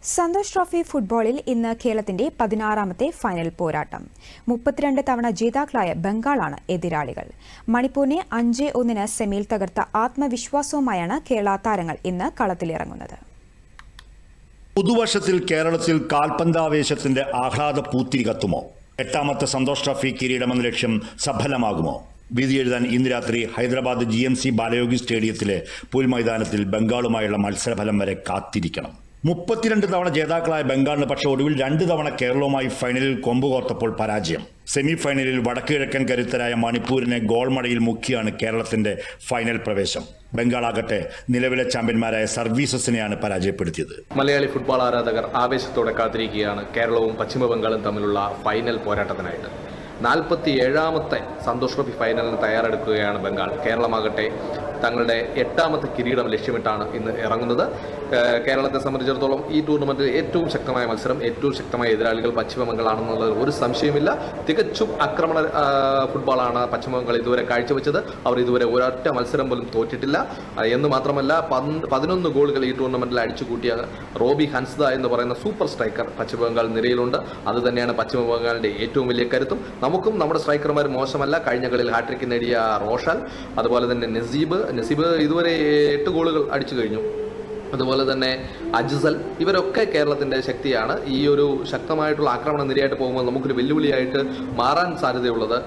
Santhosh trophy ഫുട്ബോളിൽ ഇന്ന് കേരളത്തിന്റെ 16ാമത്തെ ഫൈനൽ പോരാട്ടം. 32 തവണ ജേതാക്കളായ ബംഗാളാണ് എതിരാളികൾ. മണിപ്പൂരിനെ 5-1 സെമിയിൽ തകർത്ത ആത്മവിശ്വാസവുമായാണ് കേരള താരങ്ങൾ ഇന്ന് കളത്തിലിറങ്ങുന്നത്. പുതുവർഷത്തിൽ കേരളത്തിൽ കാൽപന്താവേശത്തിന്റെ ആഹ്ലാദ പൂത്തിരി കത്തുമോ? 8ാമത്തെ സന്തോഷ് ട്രോഫി കിരീടമെന്ന ലക്ഷ്യം സഫലമാകുമോ? വിധി എഴുതാൻ ഇന്ന് രാത്രി ഹൈദരാബാദ് GMC ബാലയോഗി സ്റ്റേഡിയത്തിലെ പുൽമൈതാനത്തിൽ ബംഗാളുമായുള്ള മത്സരഫലം വരെ കാത്തിരിക്കണം. 32 തവണ ജേതാക്കളായ ബംഗാളിന് പക്ഷേ ഒടുവിൽ 2 തവണ കേരളവുമായി ഫൈനലിൽ കൊമ്പുകോർത്തപ്പോൾ പരാജയം. സെമി ഫൈനലിൽ വടക്കുകിഴക്കൻ കരുത്തരായ മണിപ്പൂരിനെ ഗോൾമടയിൽ മുക്കിയാണ് കേരളത്തിന്റെ ഫൈനൽ പ്രവേശം. ബംഗാളാകട്ടെ നിലവിലെ ചാമ്പ്യന്മാരായ സർവീസസിനെയാണ് പരാജയപ്പെടുത്തിയത്. മലയാളി ഫുട്ബോൾ ആരാധകർ ആവേശത്തോടെ കാത്തിരിക്കുകയാണ് കേരളവും പശ്ചിമ ബംഗാളും തമ്മിലുള്ള ഫൈനൽ പോരാട്ടത്തിനായിട്ട്. 47ാമത്തെ സന്തോഷ് ട്രോഫി ഫൈനലിന് തയ്യാറെടുക്കുകയാണ് ബംഗാൾ. കേരളമാകട്ടെ തങ്ങളുടെ 8ാമത്തെ കിരീടം ലക്ഷ്യമിട്ടാണ് ഇന്ന് ഇറങ്ങുന്നത്. കേരളത്തെ സംബന്ധിച്ചിടത്തോളം ഈ ടൂർണമെന്റിൽ ഏറ്റവും ശക്തമായ മത്സരം, ഏറ്റവും ശക്തമായ എതിരാളികൾ പശ്ചിമ ബംഗാളാണെന്നുള്ളത് ഒരു സംശയമില്ല. തികച്ചും ആക്രമണ ഫുട്ബോളാണ് പശ്ചിമ ബംഗാൾ ഇതുവരെ കാഴ്ചവെച്ചത്. അവർ ഇതുവരെ ഒരൊറ്റ മത്സരം പോലും തോറ്റിട്ടില്ല എന്ന് മാത്രമല്ല 11 ഗോളുകൾ ഈ ടൂർണമെന്റിൽ അടിച്ചുകൂട്ടിയ റോബി ഹൻസ്ദ എന്ന് പറയുന്ന സൂപ്പർ സ്ട്രൈക്കർ പശ്ചിമ ബംഗാൾ നിരയിലുണ്ട്. അത് തന്നെയാണ് പശ്ചിമ ബംഗാളിന്റെ ഏറ്റവും വലിയ കരുത്തും. നമുക്കും നമ്മുടെ സ്ട്രൈക്കർമാർ മോശമല്ല. കഴിഞ്ഞ കളിയിൽ ഹാട്രിക് നേടിയ റോഷാൽ, അതുപോലെ തന്നെ നസീബ് ഇതുവരെ 8 ഗോളുകൾ അടിച്ചു കഴിഞ്ഞു. അതുപോലെ തന്നെ അജ്സൽ, ഇവരൊക്കെ കേരളത്തിൻ്റെ ശക്തിയാണ്. ഈ ഒരു ശക്തമായിട്ടുള്ള ആക്രമണ നിരയായിട്ട് പോകുമ്പോൾ നമുക്കൊരു വെല്ലുവിളിയായിട്ട് മാറാൻ സാധ്യതയുള്ളത്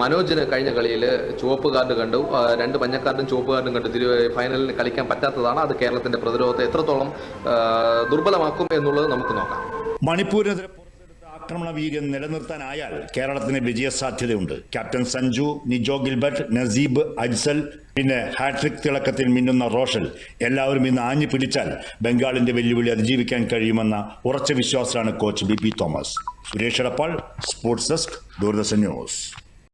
മനോജിന് കഴിഞ്ഞ കളിയിൽ ചുവപ്പ് കാർഡ് കണ്ടു, 2 മഞ്ഞക്കാർഡും ചുവപ്പ് കാർഡും കണ്ടു ഫൈനലിന് കളിക്കാൻ പറ്റാത്തതാണ്. അത് കേരളത്തിൻ്റെ പ്രതിരോധത്തെ എത്രത്തോളം ദുർബലമാക്കും എന്നുള്ളത് നമുക്ക് നോക്കാം. മണിപ്പൂരിനെതിരെ ആക്രമണ വീര്യം നിലനിർത്താനായാൽ കേരളത്തിന് വിജയസാധ്യതയുണ്ട്. ക്യാപ്റ്റൻ സഞ്ജു, നിജോ ഗിൽബർട്ട്, നസീബ്, അജ്സൽ, പിന്നെ ഹാട്രിക് തിളക്കത്തിൽ മിന്നുന്ന റോഷൽ എല്ലാവരും ഇന്ന് ആഞ്ഞു പിടിച്ചാൽ ബംഗാളിന്റെ വെല്ലുവിളി അതിജീവിക്കാൻ കഴിയുമെന്ന ഉറച്ച വിശ്വാസമാണ് coach BP Thomas. Suresh Edappal, sports desk, Doordarshan news.